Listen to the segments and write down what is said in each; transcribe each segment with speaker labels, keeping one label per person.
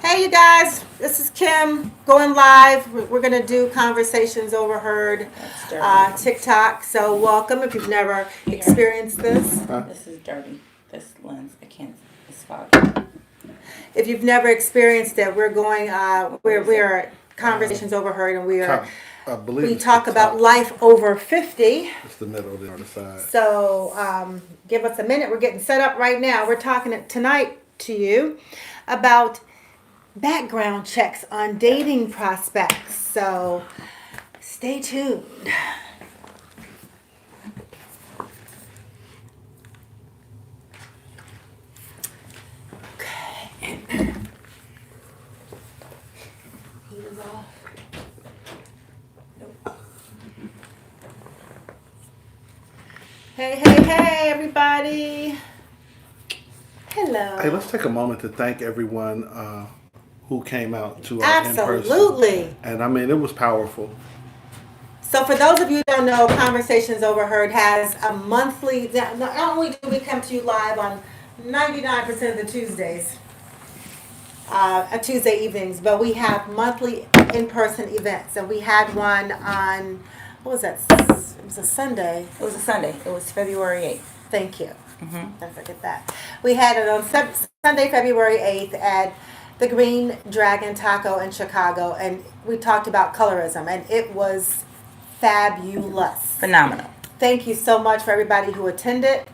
Speaker 1: Hey, you guys, this is Kim going live. We're going to do Conversations Overheard
Speaker 2: That's dirty.
Speaker 1: TikTok. So, welcome if you've never
Speaker 2: Here,
Speaker 1: experienced this.
Speaker 2: this is dirty. This lens, I can't. It's foggy.
Speaker 1: If you've never experienced it, we're going,
Speaker 2: Where is it?
Speaker 1: we're Conversations Overheard, and
Speaker 3: I believe
Speaker 1: we
Speaker 3: it's
Speaker 1: talk
Speaker 3: the
Speaker 1: about
Speaker 3: top.
Speaker 1: life over 50.
Speaker 3: It's the middle there on the side.
Speaker 1: So, give us a minute. We're getting set up right now. We're talking tonight to you about background checks on dating prospects. So stay tuned. Okay. Heat is off. Nope. Hey, everybody. Hello.
Speaker 3: Hey, let's take a moment to thank everyone who came out to our in-person.
Speaker 1: Absolutely.
Speaker 3: And I mean, it was powerful.
Speaker 1: So for those of you who don't know, Conversations Overheard has a monthly, not only do we come to you live on 99% of the Tuesdays, Tuesday evenings, but we have monthly in-person events. And we had one on, what was that? It was a Sunday.
Speaker 2: It was a Sunday. It was February 8th.
Speaker 1: Thank you. Don't forget that. We had it on Sunday, February 8th at the Green Dragon Taco in Chicago, and we talked about colorism, and it was fabulous.
Speaker 2: Phenomenal.
Speaker 1: Thank you so much for everybody who attended.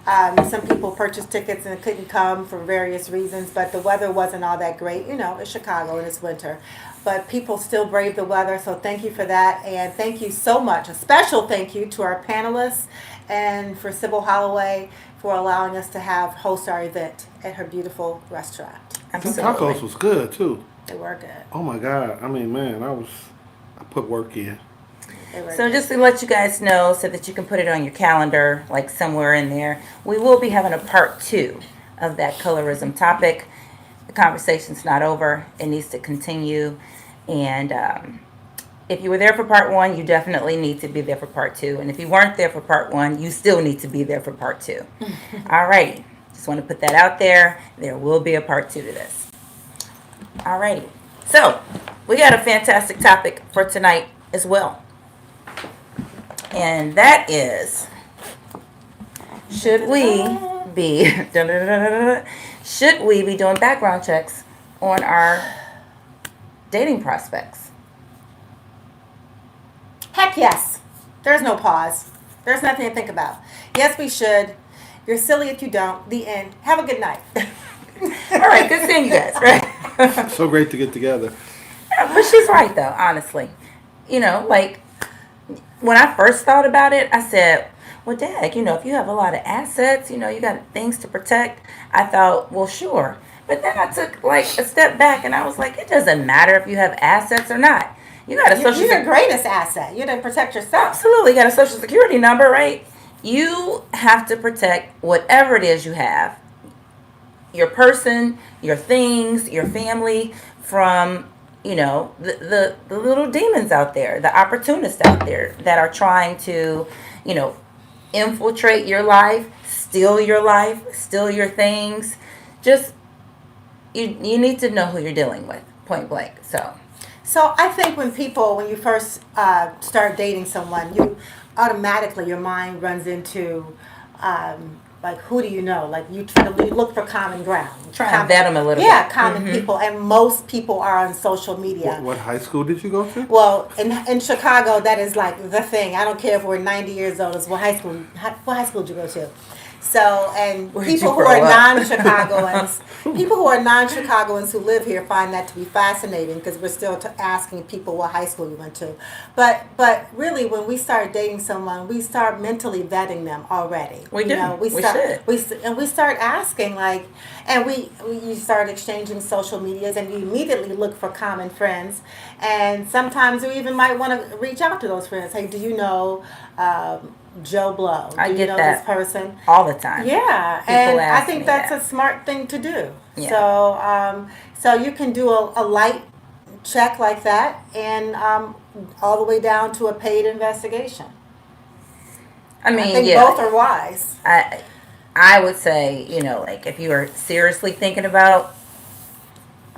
Speaker 1: Some people purchased tickets and couldn't come for various reasons, but the weather wasn't all that great. You know, it's Chicago and it's winter. But people still brave the weather, so thank you for that. And thank you so much. A special thank you to our panelists and for Sybil Holloway for allowing us to host our event at her beautiful restaurant.
Speaker 3: Them
Speaker 2: Absolutely.
Speaker 3: tacos was good too.
Speaker 1: They were good.
Speaker 3: Oh my God. I mean, man, I put work in.
Speaker 1: They were
Speaker 2: So
Speaker 1: good.
Speaker 2: just to let you guys know so that you can put it on your calendar, like somewhere in there, we will be having a part 2 of that colorism topic. The conversation's not over. It needs to continue. And if you were there for part 1, you definitely need to be there for part 2. And if you weren't there for part 1, you still need to be there for part 2. All righty. Just want to put that out there. There will be a part 2 to this. All righty. So we got a fantastic topic for tonight as well. And that is, should we be should we be doing background checks on our dating prospects?
Speaker 1: Heck yes. There's no pause. There's nothing to think about. Yes, we should. You're silly if you don't. The end. Have a good night.
Speaker 2: All right, good seeing you guys, right?
Speaker 3: So great to get together.
Speaker 2: But she's right, though, honestly. You know, like, when I first thought about it, I said, well, Dad, you know, if you have a lot of assets, you know, you got things to protect. I thought, well, sure. But then I took, like, a step back, and I was like, it doesn't matter if you have assets or not. You got a social
Speaker 1: You're your greatest asset. You're to protect yourself.
Speaker 2: Absolutely. You got a social security number, right? You have to protect whatever it is you have. Your person, your things, your family from, you know, the little demons out there, the opportunists out there that are trying to, you know, infiltrate your life, steal your things. Just, you need to know who you're dealing with, point blank.
Speaker 1: So I think when you first start dating someone, you automatically, your mind runs into like, who do you know? Like, you look for common ground.
Speaker 2: Try and vet them a little
Speaker 1: Yeah,
Speaker 2: bit.
Speaker 1: common people. And most people are on social media.
Speaker 3: What high school did you go to?
Speaker 1: Well, in Chicago, that is like the thing. I don't care if we're 90 years old. It's what high school did you go to? So, and
Speaker 2: Where did
Speaker 1: people
Speaker 2: you
Speaker 1: who
Speaker 2: grow
Speaker 1: are
Speaker 2: up?
Speaker 1: non-Chicagoans, people who are non-Chicagoans who live here find that to be fascinating because we're still asking people what high school you went to. But really, when we start dating someone, we start mentally vetting them already.
Speaker 2: We do. We should.
Speaker 1: We start asking like, and you start exchanging social medias, and you immediately look for common friends, and sometimes you even might want to reach out to those friends. Hey, do you know Joe Blow? Do
Speaker 2: I
Speaker 1: you
Speaker 2: get
Speaker 1: know
Speaker 2: that
Speaker 1: this person?
Speaker 2: all the time.
Speaker 1: Yeah,
Speaker 2: People
Speaker 1: and I
Speaker 2: ask
Speaker 1: think
Speaker 2: me
Speaker 1: that's
Speaker 2: that.
Speaker 1: a smart thing to do.
Speaker 2: Yeah.
Speaker 1: So you can do a light check like that, and all the way down to a paid investigation.
Speaker 2: I
Speaker 1: I
Speaker 2: mean,
Speaker 1: think
Speaker 2: yeah.
Speaker 1: both are wise.
Speaker 2: I would say, you know, like if you are seriously thinking about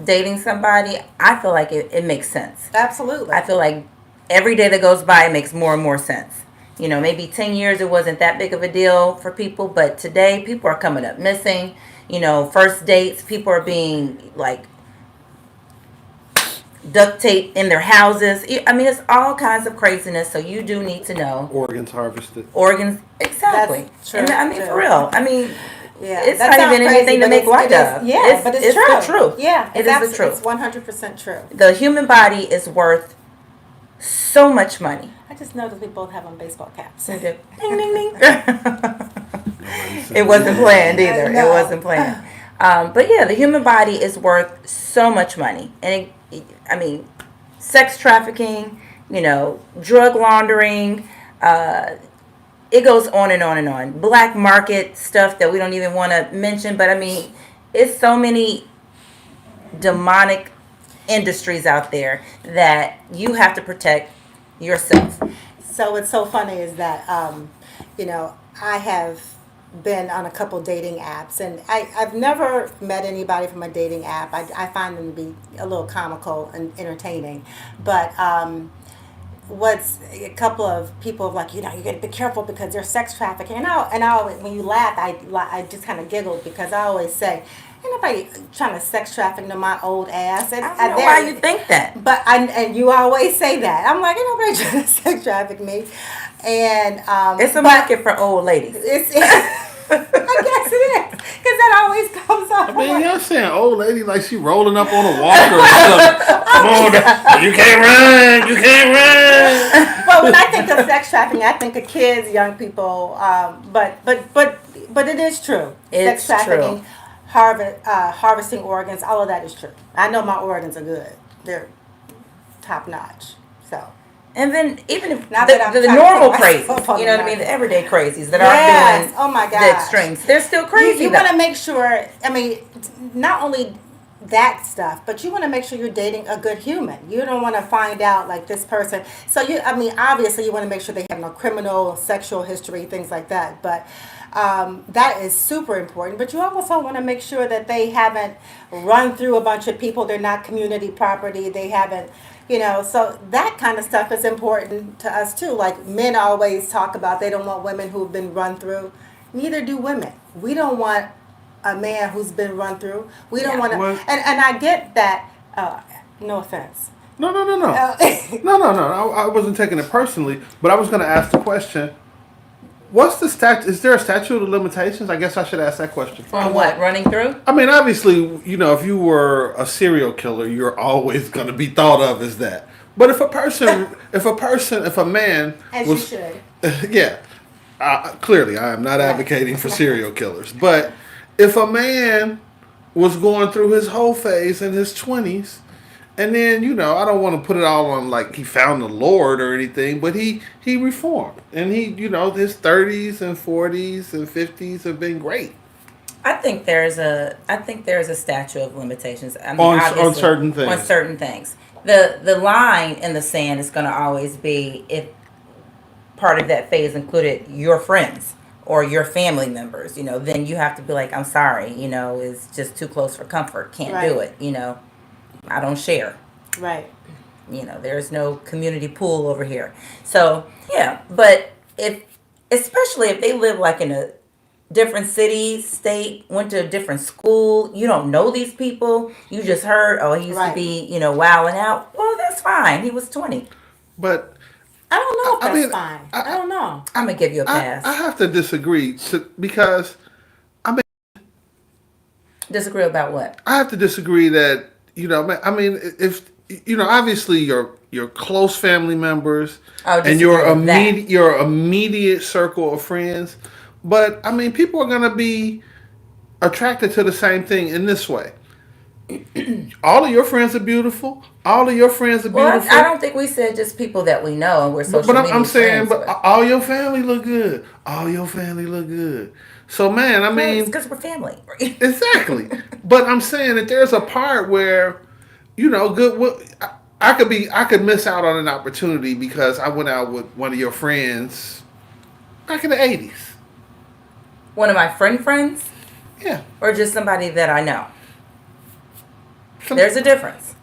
Speaker 2: dating somebody, I feel like it makes sense.
Speaker 1: Absolutely.
Speaker 2: I feel like every day that goes by, it makes more and more sense. You know, maybe 10 years it wasn't that big of a deal for people, but today people are coming up missing. You know, first dates, people are being like duct tape in their houses. I mean, it's all kinds of craziness. So you do need to know
Speaker 3: Organs harvested.
Speaker 2: organs exactly.
Speaker 1: That's true,
Speaker 2: And I mean,
Speaker 1: too.
Speaker 2: for real. I mean,
Speaker 1: Yeah,
Speaker 2: it's
Speaker 1: that
Speaker 2: not
Speaker 1: sounds
Speaker 2: even
Speaker 1: crazy,
Speaker 2: anything to
Speaker 1: but
Speaker 2: make light
Speaker 1: it is-
Speaker 2: of.
Speaker 1: Yeah, but it's true.
Speaker 2: the truth.
Speaker 1: Yeah,
Speaker 2: it is the truth.
Speaker 1: It's 100% true.
Speaker 2: The human body is worth so much money.
Speaker 1: I just noticed we both have on baseball caps.
Speaker 2: Ding ding ding. It wasn't planned either.
Speaker 1: No.
Speaker 2: It wasn't planned. But yeah, the human body is worth so much money, and I mean, sex trafficking, you know, drug laundering. It goes on and on and on. Black market stuff that we don't even want to mention, but I mean, it's so many demonic industries out there that you have to protect yourself.
Speaker 1: So what's so funny is that, you know, I have been on a couple dating apps, and I've never met anybody from a dating app. I find them to be a little comical and entertaining. But what's a couple of people are like, you know, you got to be careful because they're sex trafficking. And I always, when you laugh, I just kind of giggled because I always say, ain't nobody trying to sex traffic to my old ass. And,
Speaker 2: I don't know why you think that.
Speaker 1: But and you always say that. I'm like, ain't nobody trying to sex traffic me. And
Speaker 2: It's a
Speaker 1: but
Speaker 2: market for old ladies.
Speaker 1: It's I guess it is because that always comes up.
Speaker 3: I mean, y'all saying old lady like she rolling up on a walker or something. Come on, you can't run, you can't run.
Speaker 1: But when I think of sex trafficking, I think of kids, young people. But it is true.
Speaker 2: It's
Speaker 1: sex trafficking, harvesting organs, all of that is true. I know my organs are good. They're top notch. So.
Speaker 2: And then even if
Speaker 1: Not that I'm
Speaker 2: the
Speaker 1: trying to
Speaker 2: normal
Speaker 1: put myself
Speaker 2: crazies,
Speaker 1: on
Speaker 2: you know
Speaker 1: the
Speaker 2: what I mean,
Speaker 1: map.
Speaker 2: the everyday crazies that
Speaker 1: Yes.
Speaker 2: aren't doing
Speaker 1: Oh my
Speaker 2: the
Speaker 1: gosh.
Speaker 2: extremes, they're still crazy.
Speaker 1: You
Speaker 2: though.
Speaker 1: want to make sure, I mean, not only that stuff, but you want to make sure you're dating a good human. You don't want to find out like this person. So I mean, obviously you want to make sure they have no criminal, sexual history, things like that. But that is super important. But you also want to make sure that they haven't run through a bunch of people. They're not community property. They haven't, you know, so that kind of stuff is important to us too. Like men always talk about they don't want women who've been run through. Neither do women. We don't want a man who's been run through. We don't want to,
Speaker 3: Well-
Speaker 1: and I get that. No offense.
Speaker 3: No.
Speaker 1: Uh,
Speaker 3: No. I wasn't taking it personally, but I was going to ask the question. What's the is there a statute of limitations? I guess I should ask that question.
Speaker 2: On what? Running through?
Speaker 3: I mean, obviously, you know, if you were a serial killer, you're always going to be thought of as that. But if a man
Speaker 1: As
Speaker 3: was,
Speaker 1: you should.
Speaker 3: yeah, clearly I am not advocating for serial killers. But if a man was going through his whole phase in his 20s, and then, you know, I don't want to put it all on like he found the Lord or anything, but he reformed. And he, you know, his 30s and 40s and 50s have been great.
Speaker 2: I think there's a statute of limitations. I mean,
Speaker 3: On
Speaker 2: obviously,
Speaker 3: certain things.
Speaker 2: On certain things. The line in the sand is going to always be if part of that phase included your friends or your family members. You know, then you have to be like, I'm sorry. You know, it's just too close for comfort. Can't do
Speaker 1: Right.
Speaker 2: it. You know, I don't share.
Speaker 1: Right.
Speaker 2: You know, there's no community pool over here. So yeah, but especially if they live like in a different city, state, went to a different school, you don't know these people, you just heard, oh, he used to
Speaker 1: Right.
Speaker 2: be, you know, wilding out. Well, that's fine. He was 20.
Speaker 3: But
Speaker 1: I don't know if
Speaker 3: I
Speaker 1: that's
Speaker 3: mean,
Speaker 1: fine. I don't know.
Speaker 2: I'm gonna give you a pass.
Speaker 3: I have to disagree because
Speaker 2: Disagree about what?
Speaker 3: I have to disagree that, you know, I mean, if, you know, obviously your close family members
Speaker 2: Oh,
Speaker 3: and
Speaker 2: disagree with that.
Speaker 3: your immediate circle of friends, but I mean, people are going to be attracted to the same thing in this way. All of your friends are beautiful. All of your friends are
Speaker 2: Well,
Speaker 3: beautiful.
Speaker 2: I don't think we said just people that we know and we're social
Speaker 3: But
Speaker 2: media
Speaker 3: I'm saying,
Speaker 2: friends
Speaker 3: but all your family look good. All your family look good. So, man, I
Speaker 2: it's
Speaker 3: mean,
Speaker 2: because we're family.
Speaker 3: exactly. But I'm saying that there's a part where, you know, I could miss out on an opportunity because I went out with one of your friends back in the 80s.
Speaker 2: One of my friends,
Speaker 3: Yeah.
Speaker 2: or just somebody that I know. There's a difference.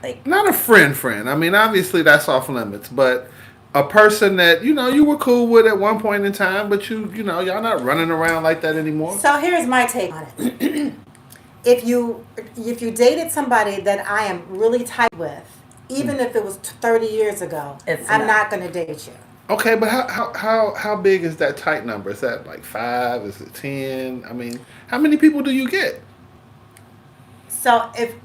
Speaker 2: Like,
Speaker 3: not a friend. I mean, obviously that's off limits, but a person that you were cool with at one point in time, but y'all not running around like that anymore.
Speaker 1: So here's my take on it. If you dated somebody that I am really tight with, even if it was 30 years ago, I'm not going to date you.
Speaker 3: Okay, but how big is that tight number? Is that like 5? Is it 10? I mean, how many people do you get?
Speaker 1: So if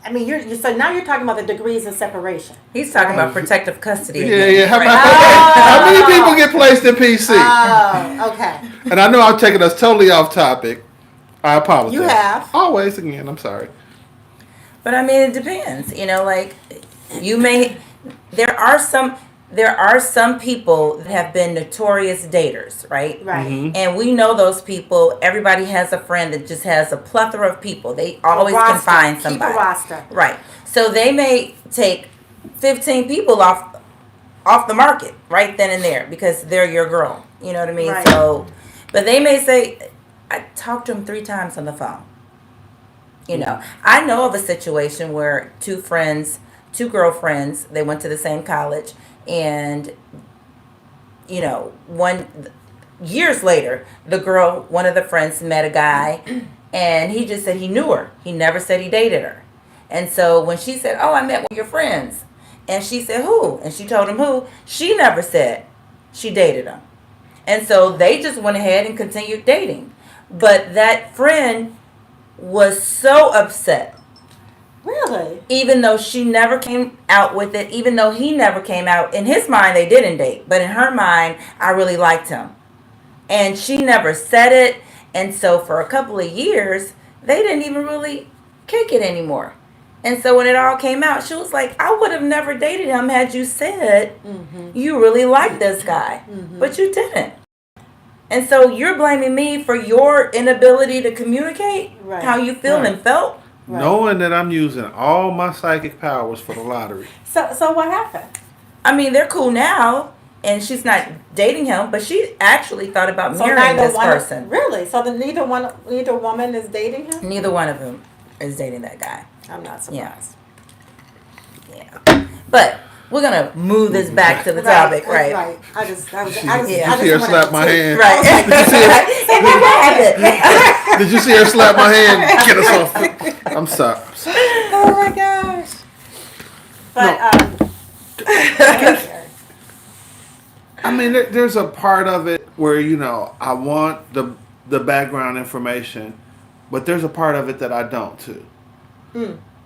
Speaker 1: I mean so now you're talking about the degrees of separation.
Speaker 2: he's talking about protective custody.
Speaker 3: Yeah.
Speaker 2: Right.
Speaker 3: How many people get placed in PC?
Speaker 1: Oh, okay.
Speaker 3: And I know I'm taking us totally off topic. I apologize.
Speaker 1: You have.
Speaker 3: Always again. I'm sorry.
Speaker 2: But I mean, it depends. Like there are some people that have been notorious daters, right?
Speaker 1: Right.
Speaker 3: Mm-hmm.
Speaker 2: And we know those people. Everybody has a friend that just has a plethora of people. They always can find somebody.
Speaker 1: Keep a roster.
Speaker 2: Right. So they may take 15 people off the market right then and there because they're your girl. You know what I mean?
Speaker 1: Right.
Speaker 2: So, but they may say, I talked to him 3 times on the phone. I know of a situation where 2 girlfriends, they went to the same college, and years later, one of the friends met a guy, and he just said he knew her. He never said he dated her. And so when she said, "Oh, I met one of your friends," and she said, "Who?" and she told him who, she never said she dated him. And so they just went ahead and continued dating. But that friend was so upset.
Speaker 1: Really?
Speaker 2: Even though she never came out with it, even though he never came out. In his mind, they didn't date. But in her mind, I really liked him. And she never said it. And so for a couple of years, they didn't even really kick it anymore. And so when it all came out, she was like, I would have never dated him had you said you really liked this guy. But you didn't. And so you're blaming me for your inability to communicate how you feel and felt?
Speaker 1: Right.
Speaker 3: Knowing that I'm using all my psychic powers for the lottery.
Speaker 1: So what happened?
Speaker 2: I mean, they're cool now, and she's not dating him, but she actually thought about marrying this person.
Speaker 1: Really? So neither woman is dating him?
Speaker 2: Neither one of them is dating that guy.
Speaker 1: I'm not surprised.
Speaker 2: Yeah. But we're gonna move this back to the topic, right?
Speaker 1: Right. I just
Speaker 3: You see her slap my hand.
Speaker 2: Right.
Speaker 3: Did you see her slap my hand? Get us off. I'm sorry.
Speaker 1: Oh my gosh. But
Speaker 3: I mean, there's a part of it where I want the background information, but there's a part of it that I don't too.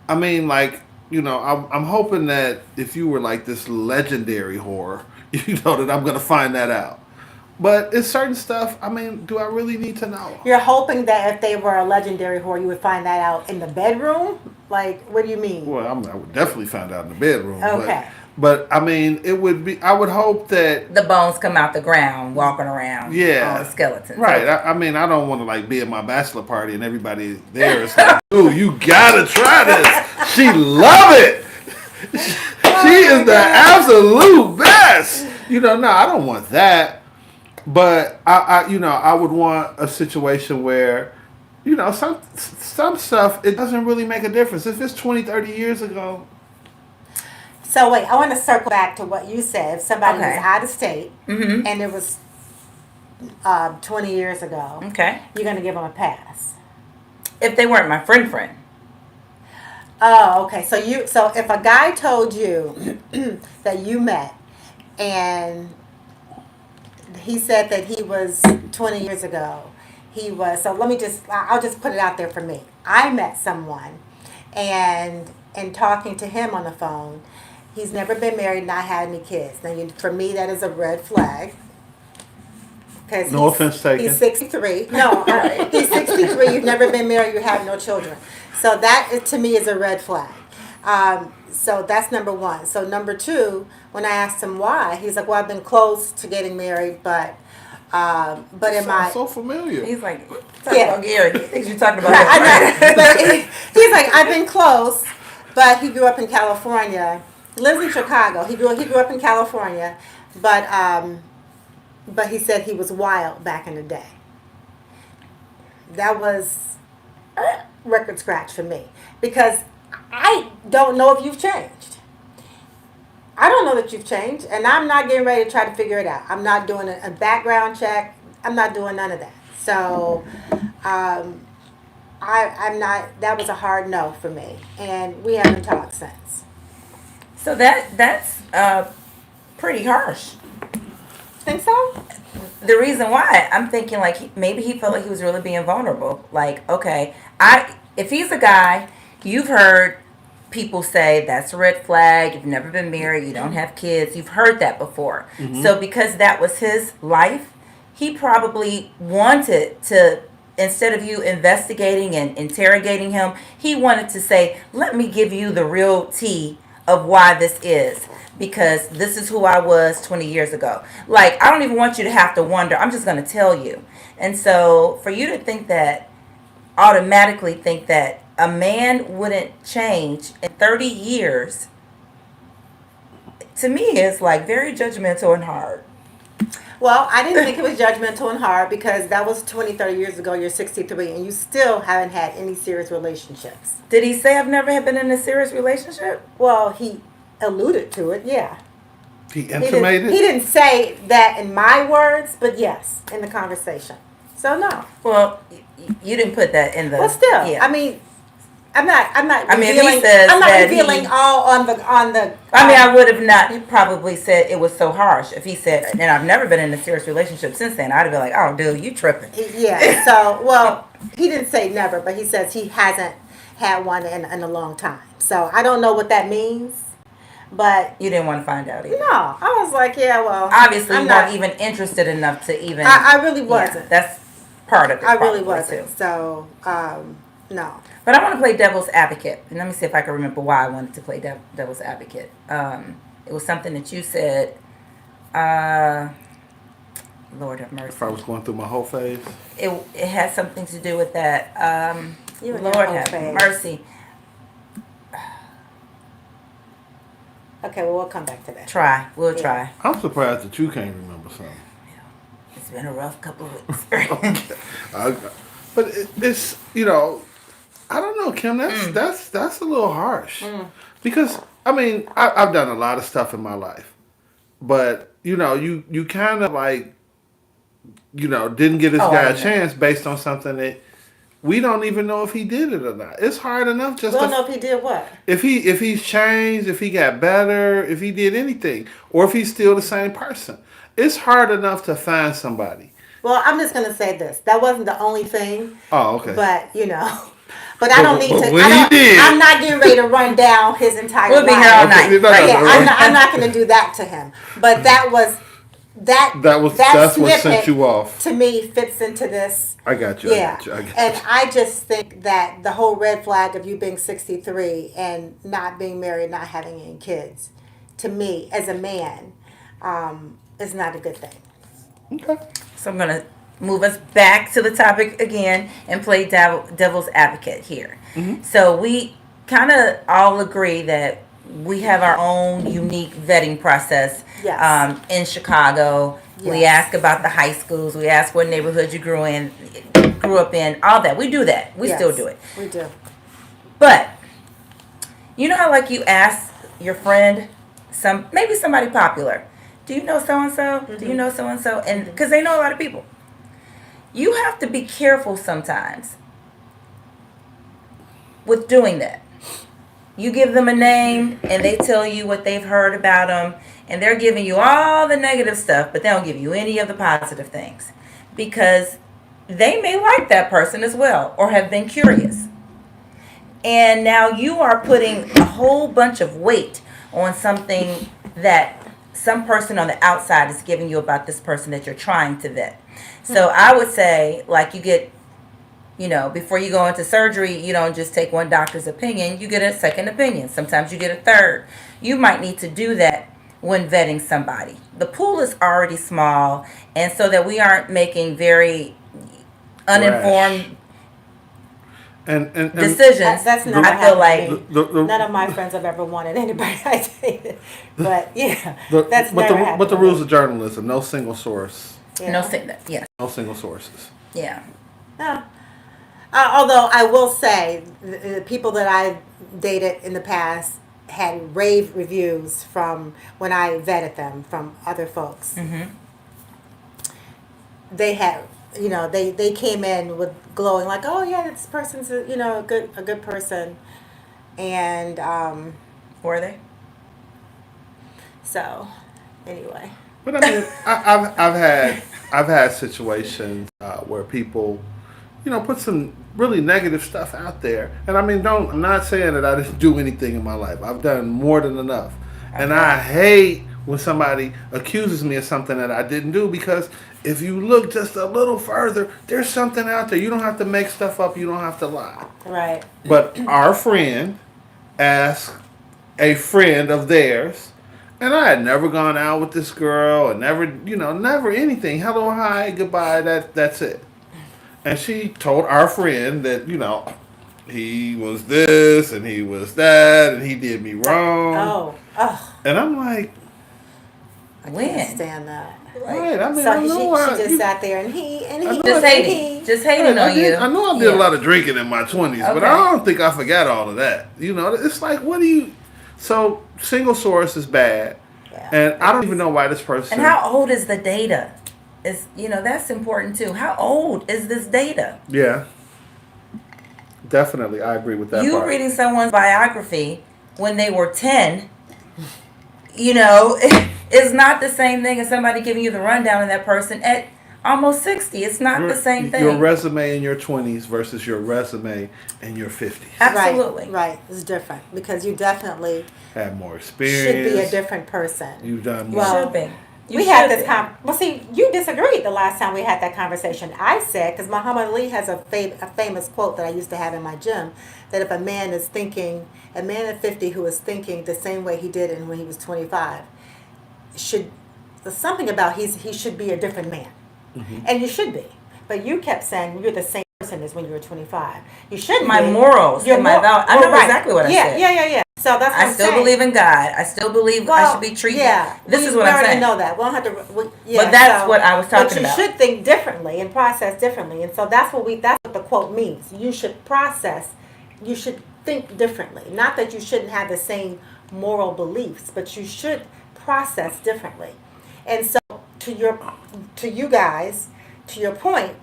Speaker 3: I mean, like, I'm hoping that if you were like this legendary whore, that I'm gonna find that out. But it's certain stuff. I mean, do I really need to know?
Speaker 1: you're hoping that if they were a legendary whore, you would find that out in the bedroom? Like, what do you mean?
Speaker 3: Well, I would definitely find out in the bedroom.
Speaker 1: Okay.
Speaker 3: But I mean, it would be. I would hope that
Speaker 2: The bones come out the ground, walking around.
Speaker 3: Yeah.
Speaker 2: On skeletons.
Speaker 3: right. I mean, I don't want to like be at my bachelor party and everybody there is like, "Ooh, you gotta try this." She love it. She is the absolute best. No, I don't want that. But I would want a situation where, some stuff, it doesn't really make a difference. If it's 20, 30 years ago.
Speaker 1: So wait, I want to circle back to what you said. If somebody was out of state and it was 20 years ago,
Speaker 2: Okay.
Speaker 1: you're going to give them a pass.
Speaker 2: If they weren't my friend.
Speaker 1: Oh, okay. So if a guy told you that you met and he said that he was 20 years ago, I'll just put it out there for me. I met someone and in talking to him on the phone, he's never been married, not had any kids. Now, for me, that is a red flag.
Speaker 3: No offense taken.
Speaker 1: He's 63. No, he's 63. You've never been married. You have no children. So that, to me, is a red flag. So that's number one. So number two, when I asked him why, he's like, "Well, I've been close to getting married, but in my..."
Speaker 3: So familiar.
Speaker 2: He's like,
Speaker 1: Yeah.
Speaker 2: about Gary. He thinks you're talking about
Speaker 1: I
Speaker 2: him.
Speaker 1: know. But he's like, "I've been close," but he grew up in California. He lives in Chicago. He grew up in California, but he said he was wild back in the day. That was record scratch for me because I don't know if you've changed. I don't know that you've changed, and I'm not getting ready to try to figure it out. I'm not doing a background check. I'm not doing none of that. So, I'm not. That was a hard no for me, and we haven't talked since.
Speaker 2: So that's pretty harsh.
Speaker 1: Think so?
Speaker 2: The reason why I'm thinking like maybe he felt like he was really being vulnerable. Like, okay, if he's a guy, you've heard people say that's a red flag. You've never been married. You don't have kids. You've heard that before. So because that was his life, he probably wanted to. Instead of you investigating and interrogating him, he wanted to say, let me give you the real tea of why this is. Because this is who I was 20 years ago. Like, I don't even want you to have to wonder. I'm just going to tell you. And so for you to automatically think that a man wouldn't change in 30 years, to me is like very judgmental and hard.
Speaker 1: Well, I didn't think it was judgmental and hard because that was 20, 30 years ago. You're 63 and you still haven't had any serious relationships.
Speaker 2: Did he say I've never been in a serious relationship?
Speaker 1: Well, he alluded to it, yeah.
Speaker 3: He intimated?
Speaker 1: He didn't say that in my words, but yes, in the conversation. So no.
Speaker 2: Well, you didn't put that in the.
Speaker 1: Well, still,
Speaker 2: Yeah.
Speaker 1: I mean, I'm not.
Speaker 2: I mean, if he
Speaker 1: revealing,
Speaker 2: says
Speaker 1: I'm not
Speaker 2: that
Speaker 1: revealing all on the.
Speaker 2: I mean, I would have not probably said it was so harsh if he said, and I've never been in a serious relationship since then. I'd have been like, oh, dude, you tripping.
Speaker 1: Yeah. So, well, he didn't say never, but he says he hasn't had one in a long time. So I don't know what that means, but
Speaker 2: You didn't want to find out either.
Speaker 1: no, I was like, yeah, well,
Speaker 2: Obviously,
Speaker 1: I'm
Speaker 2: you
Speaker 1: not.
Speaker 2: weren't even interested enough to even.
Speaker 1: I really
Speaker 2: Yeah,
Speaker 1: wasn't.
Speaker 2: that's part of it.
Speaker 1: I really
Speaker 2: probably,
Speaker 1: wasn't.
Speaker 2: too.
Speaker 1: So, no.
Speaker 2: But I want to play devil's advocate. And let me see if I can remember why I wanted to play devil's advocate. It was something that you said. Lord have mercy.
Speaker 3: If I was going through my whole phase.
Speaker 2: It had something to do with that.
Speaker 1: You and your
Speaker 2: Lord
Speaker 1: whole
Speaker 2: have
Speaker 1: phase.
Speaker 2: mercy.
Speaker 1: Okay, well, we'll come back to that.
Speaker 2: We'll
Speaker 1: Yeah.
Speaker 2: try.
Speaker 3: I'm surprised that you can't remember something.
Speaker 2: It's been a rough couple of weeks.
Speaker 3: But it's, I don't know, Kim. That's a little harsh because I mean I've done a lot of stuff in my life, but you kind of like didn't give this guy a chance based on something that we don't even know if he did it or not. It's hard enough just
Speaker 1: We don't know if he did what.
Speaker 3: if he's changed, if he got better, if he did anything, or if he's still the same person. It's hard enough to find somebody.
Speaker 1: Well, I'm just gonna say this. That wasn't the only thing.
Speaker 3: Oh, okay.
Speaker 1: But but I don't need to.
Speaker 3: when he did.
Speaker 1: I'm not getting ready to run down his entire
Speaker 2: We'll be
Speaker 1: life.
Speaker 2: here all
Speaker 3: Okay,
Speaker 2: night.
Speaker 3: no, no,
Speaker 1: Yeah,
Speaker 3: no,
Speaker 1: I'm not going to do that to him. But that's
Speaker 3: what sent
Speaker 1: snippet
Speaker 3: you off.
Speaker 1: to me fits into this.
Speaker 3: I got you.
Speaker 1: Yeah,
Speaker 3: I got you.
Speaker 1: and I just think that the whole red flag of you being 63 and not being married, not having any kids, to me as a man, is not a good thing.
Speaker 3: Okay.
Speaker 2: So I'm going to move us back to the topic again and play devil's advocate here.
Speaker 3: Mm-hmm.
Speaker 2: So we kind of all agree that we have our own unique vetting process
Speaker 1: Yes.
Speaker 2: in Chicago. We
Speaker 1: Yes.
Speaker 2: ask about the high schools. We ask what neighborhood you grew up in, all that. We do that. We
Speaker 1: Yes,
Speaker 2: still do it.
Speaker 1: We do.
Speaker 2: But you know how like you ask your friend, maybe somebody popular, do you know so and so? Do you know so and so? And because they know a lot of people, you have to be careful sometimes with doing that. You give them a name and they tell you what they've heard about them, and they're giving you all the negative stuff, but they don't give you any of the positive things because they may like that person as well or have been curious. And now you are putting a whole bunch of weight on something that some person on the outside is giving you about this person that you're trying to vet. So I would say, like, you get, before you go into surgery, you don't just take one doctor's opinion, you get a second opinion. Sometimes you get a third. You might need to do that when vetting somebody. The pool is already small, and so that we aren't making very uninformed
Speaker 3: And
Speaker 2: decisions.
Speaker 1: That's never
Speaker 2: I feel
Speaker 1: happened to
Speaker 2: like
Speaker 1: me. None of my friends have ever wanted anybody I dated. But yeah,
Speaker 3: but
Speaker 1: that's
Speaker 3: but
Speaker 1: never
Speaker 3: the
Speaker 1: happened to
Speaker 3: rules
Speaker 1: me.
Speaker 3: of journalism: no single source,
Speaker 1: Yeah.
Speaker 2: no, say that. Yes,
Speaker 3: no single sources.
Speaker 2: yeah.
Speaker 1: No. Although I will say, the people that I dated in the past had rave reviews from when I vetted them from other folks.
Speaker 2: Mm-hmm.
Speaker 1: They had, they came in with glowing like, oh yeah, this person's a good person, and
Speaker 2: Were they?
Speaker 1: so anyway.
Speaker 3: But I mean, I've had situations where people, put some really negative stuff out there, and I mean, I'm not saying that I didn't do anything in my life. I've done more than enough, and I hate when somebody accuses me of something that I didn't do, because if you look just a little further, there's something out there. You don't have to make stuff up. You don't have to lie.
Speaker 1: Right.
Speaker 3: But our friend asked a friend of theirs, and I had never gone out with this girl, and never anything. Hello, hi, goodbye. That's it. And she told our friend that he was this and he was that and he did me wrong.
Speaker 1: Oh,
Speaker 3: And I'm like,
Speaker 1: I
Speaker 2: When?
Speaker 1: can't stand that.
Speaker 3: right? I mean,
Speaker 1: So
Speaker 3: I know
Speaker 1: she just sat there and he
Speaker 2: Just hating. Just hating on you.
Speaker 3: I know I did a lot of drinking in my 20s, but
Speaker 2: Okay.
Speaker 3: I don't think I forgot all of that. It's like, what do you? So single source is bad,
Speaker 1: Yeah.
Speaker 3: and I don't even know why this person.
Speaker 2: And how old is the data? That's important too. How old is this data?
Speaker 3: Yeah, definitely, I agree with that.
Speaker 2: You
Speaker 3: part.
Speaker 2: reading someone's biography when they were 10, is not the same thing as somebody giving you the rundown of that person at almost 60. It's not the same thing.
Speaker 3: Your resume in your 20s versus your resume in your 50s.
Speaker 2: Absolutely.
Speaker 1: Right. It's different because you definitely
Speaker 3: Have more
Speaker 1: should
Speaker 3: experience.
Speaker 1: be a different person.
Speaker 3: You've done more.
Speaker 1: Well,
Speaker 2: Should be. You
Speaker 1: We had
Speaker 2: should
Speaker 1: this
Speaker 2: be.
Speaker 1: well, see, you disagreed the last time we had that conversation. I said, because Muhammad Ali has a famous quote that I used to have in my gym, that if a man at 50 who is thinking the same way he did when he was 25, there's something about he should be a different man.
Speaker 3: Mm-hmm.
Speaker 1: And you should be. But you kept saying you're the same person as when you were 25. You shouldn't
Speaker 2: My
Speaker 1: be.
Speaker 2: morals and my values. I know exactly what I said.
Speaker 1: Yeah. So that's what
Speaker 2: I
Speaker 1: I'm
Speaker 2: still
Speaker 1: saying.
Speaker 2: believe in God. I still believe I should be treated.
Speaker 1: Yeah,
Speaker 2: This is what
Speaker 1: we
Speaker 2: I'm
Speaker 1: already
Speaker 2: saying.
Speaker 1: know that. We don't have to.
Speaker 2: But that's what I was talking about.
Speaker 1: But you should think differently and process differently, and so that's what the quote means. You should process. You should think differently. Not that you shouldn't have the same moral beliefs, but you should process differently. And so to you guys, to your point,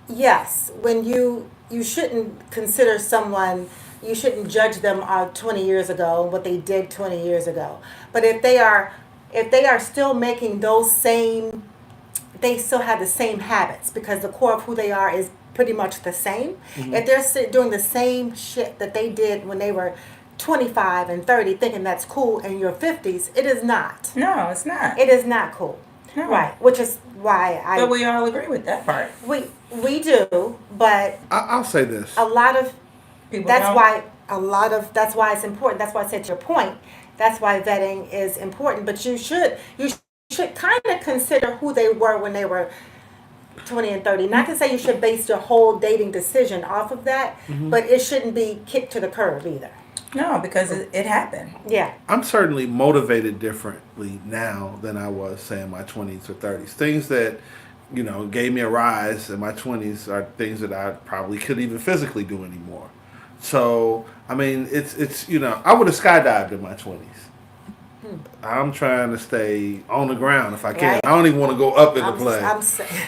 Speaker 1: yes, when you shouldn't consider someone, you shouldn't judge them 20 years ago, what they did 20 years ago. But if they are still making they still have the same habits because the core of who they are is pretty much the same.
Speaker 3: Mm-hmm.
Speaker 1: If they're doing the same shit that they did when they were 25 and 30, thinking that's cool in your 50s, it is not.
Speaker 2: No, it's not.
Speaker 1: It is not cool.
Speaker 2: No.
Speaker 1: Right, which is why
Speaker 2: But we all agree with that part.
Speaker 1: we do, but
Speaker 3: I'll say this.
Speaker 1: a lot of
Speaker 2: People
Speaker 1: that's
Speaker 2: don't.
Speaker 1: that's why it's important. That's why I said to your point. That's why vetting is important. But you should kind of consider who they were when they were 20 and 30. Not to say you should base your whole dating decision off of that, but it shouldn't be kicked to the curb either.
Speaker 2: No, because it happened.
Speaker 1: Yeah.
Speaker 3: I'm certainly motivated differently now than I was, say, in my 20s or 30s. Things that, gave me a rise in my 20s are things that I probably couldn't even physically do anymore. So, I mean, it's I would have skydived in my 20s. I'm trying to stay on the ground if I can.
Speaker 1: Right.
Speaker 3: I don't even want to go up in the plane.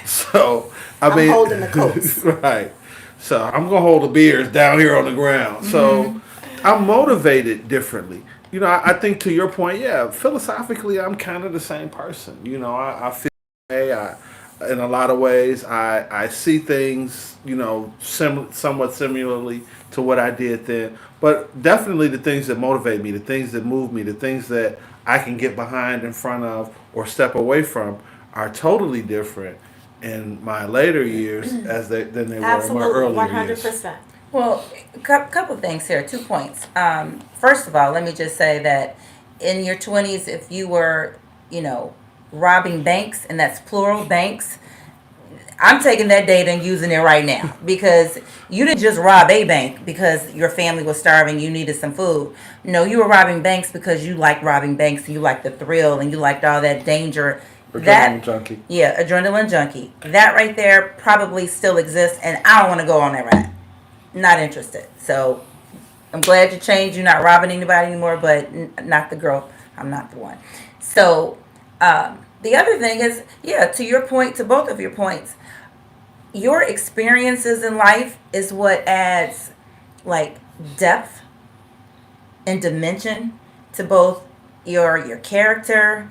Speaker 3: So, I
Speaker 1: I'm
Speaker 3: mean,
Speaker 1: holding the coats.
Speaker 3: right. So, I'm going to hold the beers down here on the ground. So, I'm motivated differently. I think to your point, yeah, philosophically, I'm kind of the same person. I feel in a lot of ways, I see things, somewhat similarly to what I did then. But definitely the things that motivate me, the things that move me, the things that I can get behind in front of or step away from are totally different in my later years than they were in my
Speaker 1: Absolutely,
Speaker 3: earlier years.
Speaker 1: 100%.
Speaker 2: Well, a couple of things here. 2 points. First of all, let me just say that in your 20s, if you were, robbing banks, and that's plural banks, I'm taking that data and using it right now because you didn't just rob a bank because your family was starving, you needed some food. No, you were robbing banks because you liked robbing banks and you liked the thrill and you liked all that danger
Speaker 3: Adrenaline junkie.
Speaker 2: Yeah, adrenaline junkie. That right there probably still exists, and I don't want to go on that ride. Not interested. So I'm glad you changed. You're not robbing anybody anymore, but not the girl. I'm not the one. So the other thing is, yeah, to your point, to both of your points, your experiences in life is what adds like depth and dimension to both your character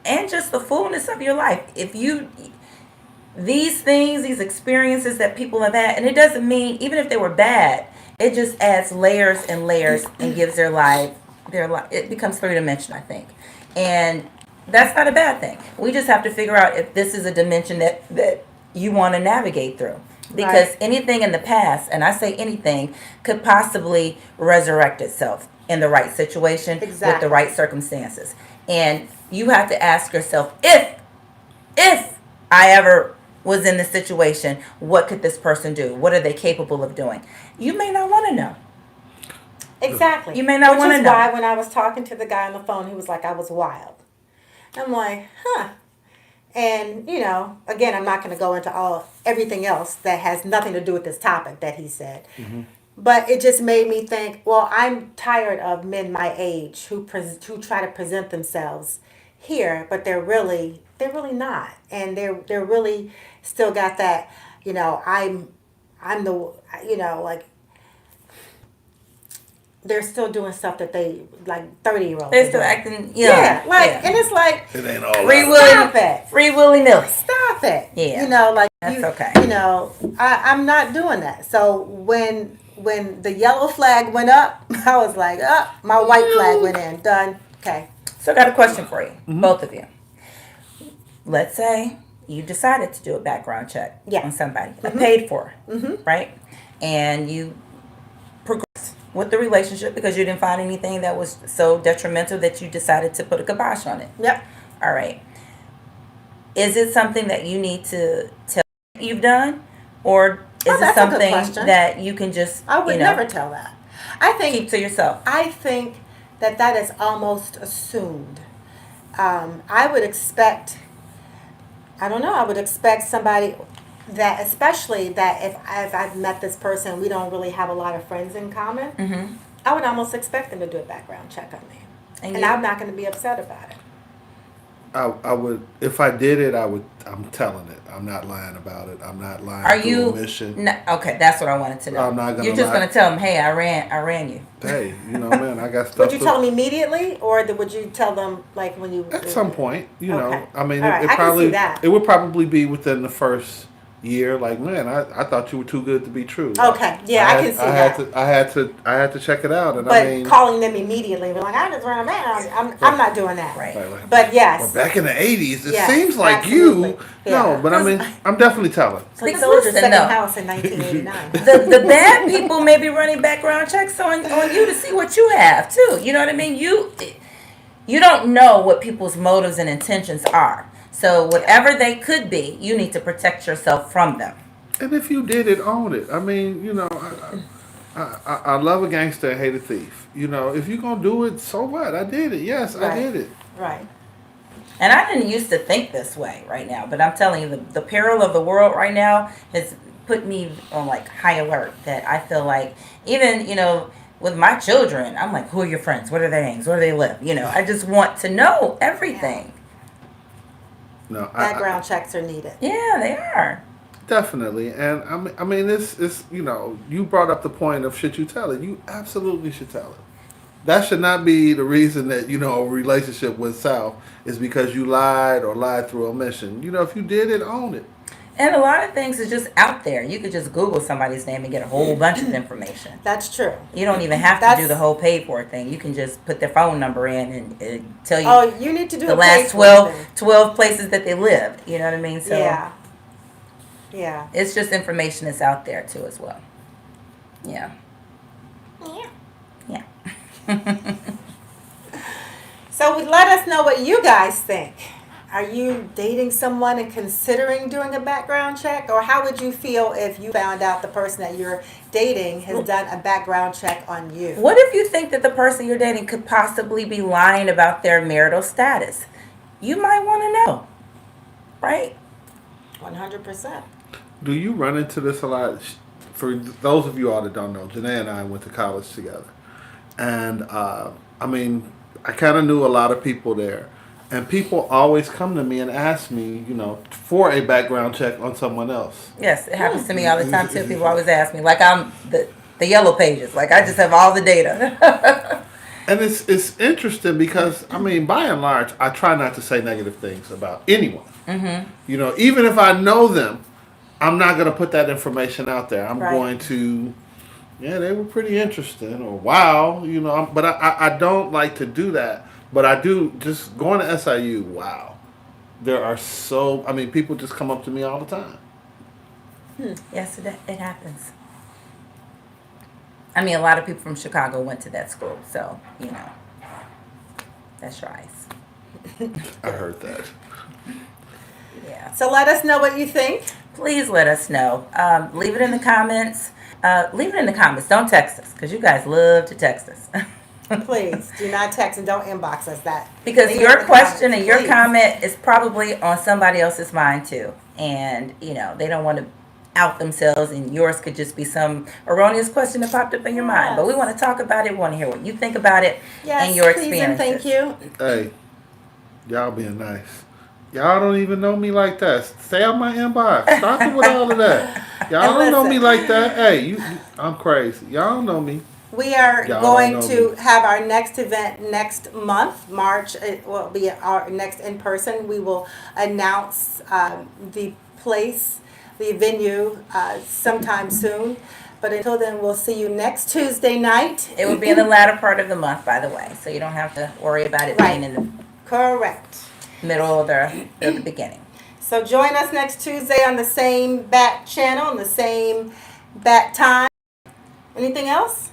Speaker 2: and just the fullness of your life. If you these things, these experiences that people have had, and it doesn't mean even if they were bad, it just adds layers and layers and gives their life it becomes three-dimensional, I think. And that's not a bad thing. We just have to figure out if this is a dimension that you want to navigate through. Because anything in the past, and I say anything, could possibly resurrect itself in the right situation with the right circumstances. And you have to ask yourself, if I ever was in this situation, what could this person do? What are they capable of doing? You may not want to know.
Speaker 1: Exactly.
Speaker 2: You may not want to know.
Speaker 1: Which is why when I was talking to the guy on the phone, he was like, I was wild. I'm like, huh. And, you know, again, I'm not going to go into everything else that has nothing to do with this topic that he said. Mm-hmm. But it just made me think, well, I'm tired of men my age who try to present themselves here, but they're really not. And they're really still got that, you know, I'm the, you know, like, they're still doing stuff that they, like, 30-year-olds.
Speaker 2: They're still acting,
Speaker 1: yeah, like, and it's like,
Speaker 3: it ain't all
Speaker 1: stop it.
Speaker 2: Free willy nilly.
Speaker 1: Stop it.
Speaker 2: Yeah.
Speaker 1: You know, like,
Speaker 2: that's okay.
Speaker 1: You know, I'm not doing that. So when the yellow flag went up, I was like, oh, my white flag went in. Done. Okay.
Speaker 2: So I got a question for you, both of you. Let's say you decided to do a background check on somebody, paid for, right? And you progressed with the relationship because you didn't find anything that was so detrimental that you decided to put a kibosh on it.
Speaker 1: Yep.
Speaker 2: All right. Is it something that you need to tell you've done, or is it something that you can just
Speaker 1: I would never tell that. I think
Speaker 2: keep to yourself?
Speaker 1: I think that is almost assumed. I would expect. I don't know. I would expect somebody that, especially that if I've met this person, we don't really have a lot of friends in common. Mm-hmm. I would almost expect them to do a background check on me, and I'm not going to be upset about it.
Speaker 3: I would, if I did it, I'm telling it. I'm not lying about it. I'm not lying.
Speaker 2: Are you?
Speaker 3: Omission.
Speaker 2: No, okay, that's what I wanted to know.
Speaker 3: I'm not gonna.
Speaker 2: You're just gonna tell them, hey, I ran you.
Speaker 3: Hey, you know, man, I got stuff.
Speaker 1: Would you tell them immediately, or would you tell them like when you?
Speaker 3: At some point, you know. I mean,
Speaker 1: right.
Speaker 3: it
Speaker 1: I
Speaker 3: probably
Speaker 1: can see that.
Speaker 3: It would probably be within the first year. Like, man, I thought you were too good to be true.
Speaker 1: Okay, yeah, I can see that.
Speaker 3: I had to check it out, and
Speaker 1: but
Speaker 3: I mean,
Speaker 1: calling them immediately, we're like, I just ran a man. I'm not doing that.
Speaker 2: Right.
Speaker 3: Like,
Speaker 1: but yes.
Speaker 3: Well, back in the '80s, it
Speaker 1: yes,
Speaker 3: seems like
Speaker 1: absolutely.
Speaker 3: you. No, but I mean, I'm definitely telling.
Speaker 1: So you
Speaker 2: Because
Speaker 1: sold your
Speaker 2: listen,
Speaker 1: second house in 1989.
Speaker 2: the bad people may be running background checks on you to see what you have too. You know what I mean? You don't know what people's motives and intentions are. So whatever they could be, you need to protect yourself from them.
Speaker 3: And if you did it, own it. I mean, you know, I love a gangster and hate a thief. You know, if you're going to do it, so what? I did it. Yes,
Speaker 1: right.
Speaker 3: I did it.
Speaker 1: Right.
Speaker 2: And I didn't used to think this way right now, but I'm telling you, the peril of the world right now has put me on like high alert that I feel like even, you know, with my children, I'm like, who are your friends? What are their names? Where do they live? You know, I just want to know everything.
Speaker 3: No,
Speaker 1: background checks are needed.
Speaker 2: Yeah, they are.
Speaker 3: Definitely. And I mean, this is, you know, you brought up the point of should you tell it? You absolutely should tell it. That should not be the reason that, you know, a relationship went south is because you lied or lied through omission. You know, if you did it, own it.
Speaker 2: And a lot of things is just out there. You could just Google somebody's name and get a whole bunch of information.
Speaker 1: That's true.
Speaker 2: You don't even have to do the whole paid for thing. You can just put their phone number in and tell you.
Speaker 1: Oh, you need to do
Speaker 2: the last 12 places that they lived. You know what I mean? So
Speaker 1: yeah. Yeah.
Speaker 2: It's just information that's out there too as well. Yeah. Yeah.
Speaker 1: So let us know what you guys think. Are you dating someone and considering doing a background check? Or how would you feel if you found out the person that you're dating has done a background check on you?
Speaker 2: What if you think that the person you're dating could possibly be lying about their marital status? You might want to know. right?
Speaker 1: 100%.
Speaker 3: Do you run into this a lot? For those of you all that don't know, Janae and I went to college together, and I mean, I kind of knew a lot of people there, and people always come to me and ask me, for a background check on someone else.
Speaker 2: Yes, it happens to me all the time too. People always ask me, like I'm the yellow pages, like I just have all the data.
Speaker 3: And it's interesting because I mean, by and large, I try not to say negative things about anyone. Even if I know them, I'm not going to put that information out there. I'm
Speaker 1: Right.
Speaker 3: going to, yeah, they were pretty interesting, or wow, but I don't like to do that. But I do, just going to SIU, wow. There are I mean, people just come up to me all the time.
Speaker 2: Yes, it happens. I mean, a lot of people from Chicago went to that school, so that's rice.
Speaker 3: I heard that.
Speaker 2: Yeah.
Speaker 1: So let us know what you think.
Speaker 2: Please let us know. Leave it in the comments. Leave it in the comments. Don't text us because you guys love to text us.
Speaker 1: Please do not text and don't inbox us that.
Speaker 2: Because
Speaker 1: Leave it
Speaker 2: your
Speaker 1: in the
Speaker 2: question
Speaker 1: comments,
Speaker 2: and your
Speaker 1: please.
Speaker 2: comment is probably on somebody else's mind too. And, they don't want to out themselves, and yours could just be some erroneous question that popped up in your mind. But we want to talk about it. We want to hear what you think about it
Speaker 1: Yes,
Speaker 2: and your
Speaker 1: please
Speaker 2: experiences.
Speaker 1: and thank you.
Speaker 3: Hey, y'all being nice. Y'all don't even know me like that. Stay out my inbox. Stop it with all of that. Y'all don't know me like that. Hey, I'm crazy. Y'all don't know me.
Speaker 1: We are
Speaker 3: Y'all
Speaker 1: going
Speaker 3: don't know
Speaker 1: to
Speaker 3: me.
Speaker 1: have our next event next month, March. It will be our next in person. We will announce the place, the venue, sometime soon. But until then, we'll see you next Tuesday night.
Speaker 2: It will be in the latter part of the month, by the way, so you don't have to worry about it being in the
Speaker 1: Correct.
Speaker 2: middle or the beginning.
Speaker 1: So join us next Tuesday on the same bat channel, on the same bat time. Anything else?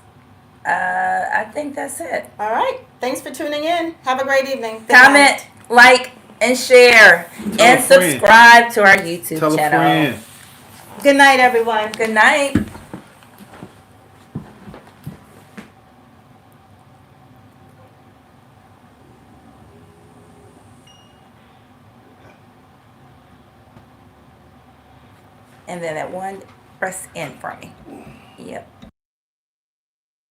Speaker 2: I think that's it.
Speaker 1: All right. Thanks for tuning in. Have a great evening. Good
Speaker 2: Comment, like, and share,
Speaker 3: Tell
Speaker 2: and
Speaker 3: a friend.
Speaker 2: subscribe to our YouTube
Speaker 3: Tell a
Speaker 2: channel.
Speaker 3: friend.
Speaker 1: night. Good night, everyone.
Speaker 2: Good night. And then that one, press in for me. Yep.